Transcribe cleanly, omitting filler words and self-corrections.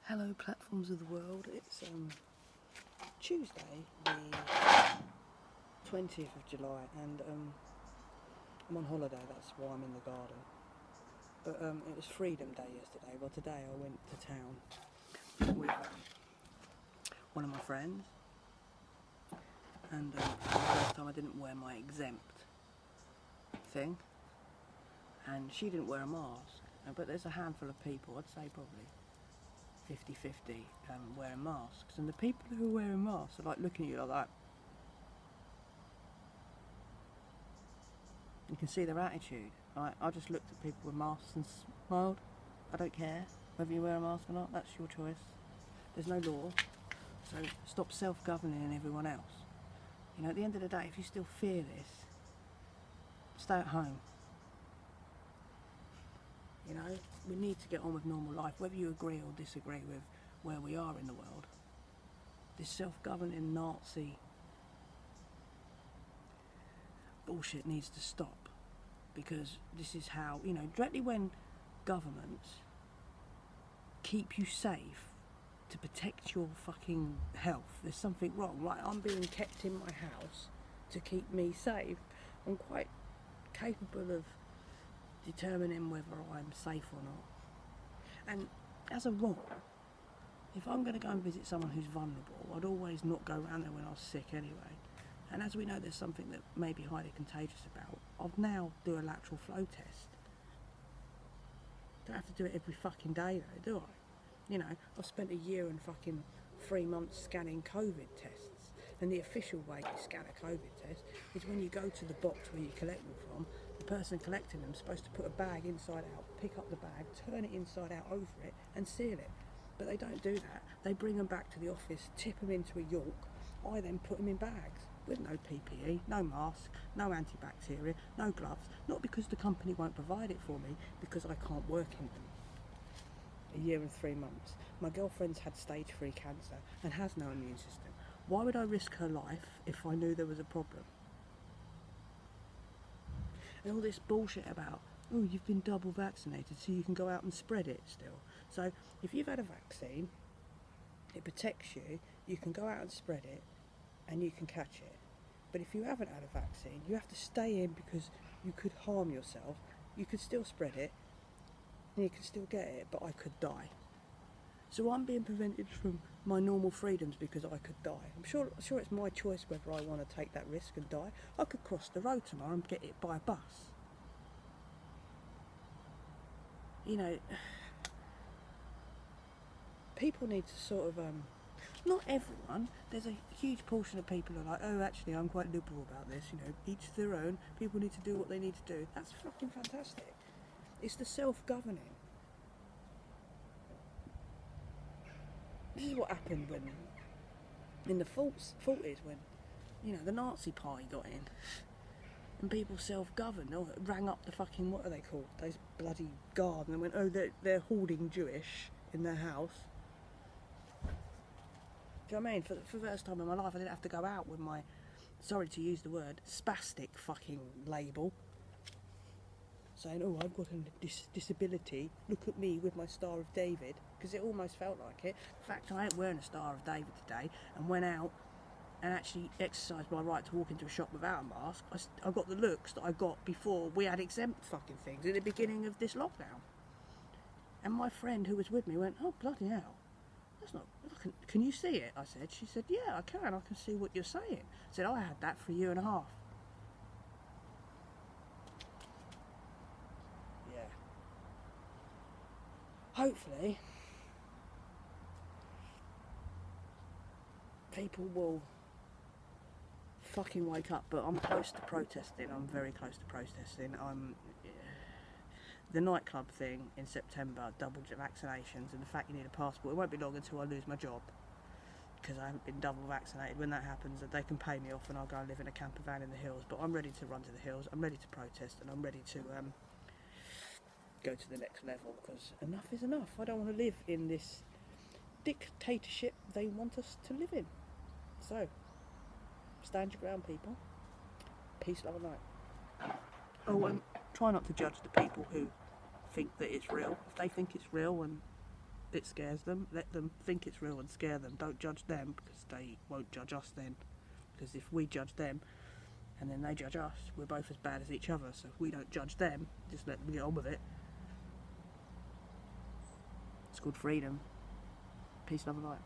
Hello, platforms of the world. It's Tuesday, the 20th of July, and I'm on holiday. That's why I'm in the garden. But it was Freedom Day yesterday. Well, today I went to town with one of my friends, and for the first time I didn't wear my exempt thing, and she didn't wear a mask. But there's a handful of people, I'd say probably 50-50, wearing masks, and the people who are wearing masks are like looking at you like that. You can see their attitude. I just looked at people with masks and smiled. I don't care whether you wear a mask or not, that's your choice. There's no law, so stop self-governing everyone else. You know, at the end of the day, if you still fear this, stay at home. You know, we need to get on with normal life, whether you agree or disagree with where we are in the world. This self-governing Nazi bullshit needs to stop, because this is how, you know, directly when governments keep you safe to protect your fucking health, there's something wrong. Like, I'm being kept in my house to keep me safe. I'm quite capable of determining whether I'm safe or not. And as a rule, if I'm going to go and visit someone who's vulnerable, I'd always not go around there when I was sick anyway. And as we know, there's something that may be highly contagious about, I'll now do a lateral flow test. Don't have to do it every fucking day though, do I? You know, I've spent a year and fucking 3 months scanning COVID tests. And the official way you scan a COVID test is when you go to the box where you collect them from. The person collecting them is supposed to put a bag inside out, pick up the bag, turn it inside out over it and seal it. But they don't do that. They bring them back to the office, tip them into a York. I then put them in bags with no PPE, no mask, no antibacterial, no gloves. Not because the company won't provide it for me, because I can't work in them. A year and 3 months. My girlfriend's had stage 3 cancer and has no immune system. Why would I risk her life if I knew there was a problem? And all this bullshit about, oh, you've been double vaccinated so you can go out and spread it still. So if you've had a vaccine, it protects you, you can go out and spread it, and you can catch it. But if you haven't had a vaccine, you have to stay in because you could harm yourself. You could still spread it, and you can still get it, but I could die. So I'm being prevented from my normal freedoms because I could die. I'm sure it's my choice whether I want to take that risk and die. I could cross the road tomorrow and get hit by a bus. You know, people need to sort of, not everyone, there's a huge portion of people who are like, oh, actually, I'm quite liberal about this, you know, each their own, people need to do what they need to do. That's fucking fantastic. It's the self-governing. This is what happened when, in the 40s, when, you know, the Nazi party got in, and people self-governed, or rang up the fucking, what are they called, those bloody guard, and they went, oh, they're hoarding Jewish in their house. Do you know what I mean? For the first time in my life, I didn't have to go out with my, sorry to use the word, spastic fucking label, saying, oh, I've got a disability, look at me with my Star of David, because it almost felt like it. The fact I ain't wearing a Star of David today, and went out and actually exercised my right to walk into a shop without a mask, I got the looks that I got before we had exempt fucking things at the beginning of this lockdown. And my friend who was with me went, oh, bloody hell, that's not, can you see it? I said. She said, yeah, I can see what you're saying. I said, I had that for a year and a half. Yeah. Hopefully, people will fucking wake up, but I'm close to protesting. I'm very close to protesting. The nightclub thing in September, double vaccinations, and the fact you need a passport. It won't be long until I lose my job because I haven't been double vaccinated. When that happens, they can pay me off and I'll go and live in a camper van in the hills. But I'm ready to run to the hills. I'm ready to protest, and I'm ready to go to the next level, because enough is enough. I don't want to live in this dictatorship they want us to live in. So, stand your ground, people. Peace, love and light. Oh, and try not to judge the people who think that it's real. If they think it's real and it scares them. Let them think it's real and scare them. Don't judge them, because they won't judge us then. Because if we judge them and then they judge us, we're both as bad as each other. So if we don't judge them, just let them get on with it. It's called freedom. Peace, love and light.